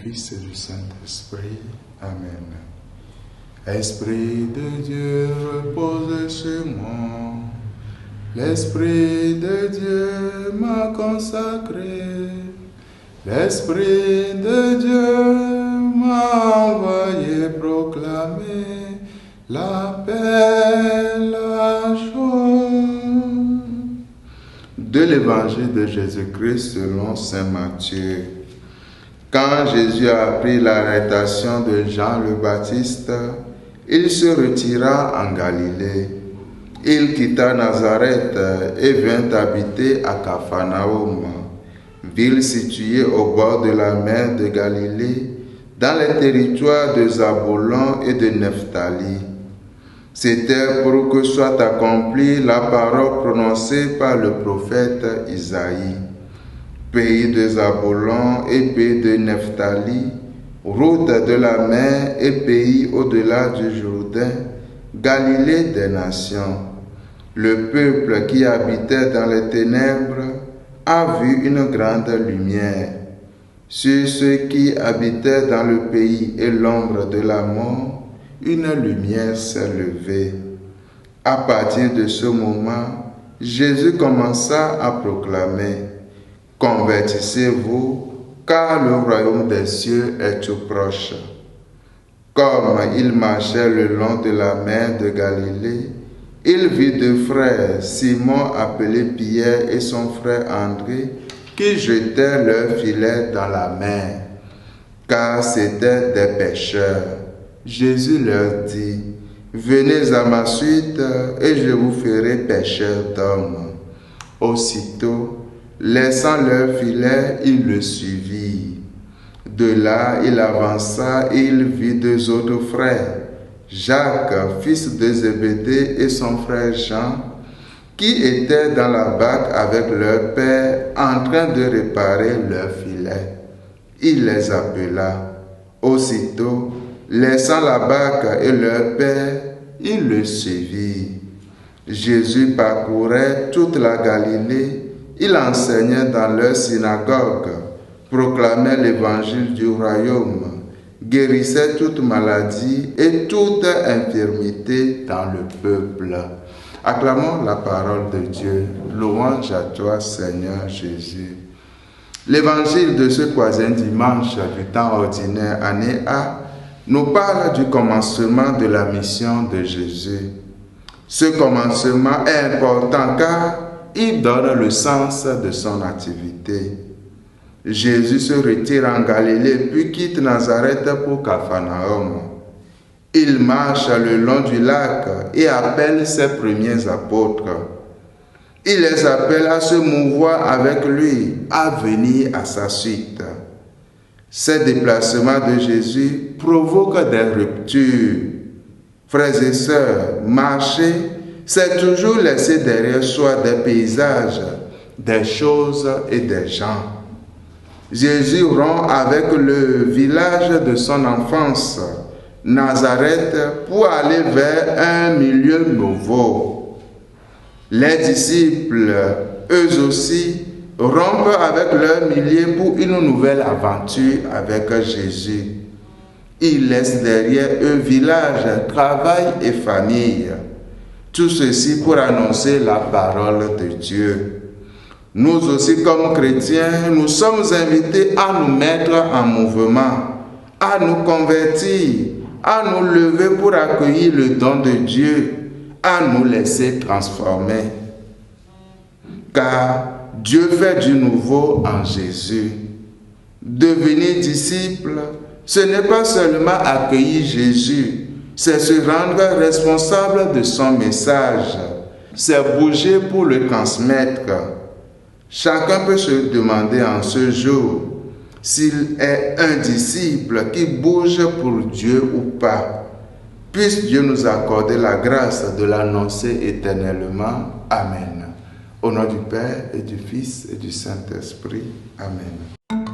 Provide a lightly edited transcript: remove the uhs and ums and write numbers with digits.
Fils et du Saint-Esprit. Amen. Esprit de Dieu, repose sur moi. L'Esprit de Dieu m'a consacré. L'Esprit de Dieu m'a envoyé proclamer la paix, la joie. De l'Évangile de Jésus-Christ selon saint Matthieu. Quand Jésus a appris l'arrestation de Jean le Baptiste, il se retira en Galilée. Il quitta Nazareth et vint habiter à Capharnaüm, ville située au bord de la mer de Galilée, dans les territoires de Zabulon et de Nephtali. C'était pour que soit accomplie la parole prononcée par le prophète Isaïe. Pays de Zabulon et pays de Nephtali, route de la mer et pays au-delà du Jourdain, Galilée des nations. Le peuple qui habitait dans les ténèbres a vu une grande lumière. Sur ceux qui habitaient dans le pays et l'ombre de la mort, une lumière s'est levée. À partir de ce moment, Jésus commença à proclamer: Convertissez-vous, car le royaume des cieux est tout proche. Comme il marchait le long de la mer de Galilée, il vit deux frères, Simon appelé Pierre et son frère André, qui jetaient leurs filets dans la mer, car c'étaient des pêcheurs. Jésus leur dit: Venez à ma suite et je vous ferai pêcheurs d'hommes. Aussitôt, laissant leurs filets, ils le suivirent. De là, il avança et il vit deux autres frères, Jacques, fils de Zébédée, et son frère Jean, qui étaient dans la barque avec leur père en train de réparer leurs filets. Il les appela. Aussitôt, laissant la barque et leur père, ils le suivirent. Jésus parcourait toute la Galilée. Il enseignait dans leur synagogue, proclamait l'évangile du royaume, guérissait toute maladie et toute infirmité dans le peuple. Acclamons la parole de Dieu. Louange à toi, Seigneur Jésus. L'évangile de ce troisième dimanche du temps ordinaire, année A, nous parle du commencement de la mission de Jésus. Ce commencement est important car il donne le sens de son activité. Jésus se retire en Galilée puis quitte Nazareth pour Capharnaüm. Il marche le long du lac et appelle ses premiers apôtres. Il les appelle à se mouvoir avec lui, à venir à sa suite. Ces déplacements de Jésus provoquent des ruptures. Frères et sœurs, marcher, c'est toujours laisser derrière soi des paysages, des choses et des gens. Jésus rompt avec le village de son enfance, Nazareth, pour aller vers un milieu nouveau. Les disciples, eux aussi, rompent avec leur milieu pour une nouvelle aventure avec Jésus. Ils laissent derrière eux village, travail et famille. Tout ceci pour annoncer la parole de Dieu. Nous aussi, comme chrétiens, nous sommes invités à nous mettre en mouvement, à nous convertir, à nous lever pour accueillir le don de Dieu, à nous laisser transformer. Car Dieu fait du nouveau en Jésus. Devenir disciple, ce n'est pas seulement accueillir Jésus, c'est se rendre responsable de son message, c'est bouger pour le transmettre. Chacun peut se demander en ce jour s'il est un disciple qui bouge pour Dieu ou pas. Puisse Dieu nous accorder la grâce de l'annoncer éternellement. Amen. Au nom du Père et du Fils et du Saint-Esprit. Amen.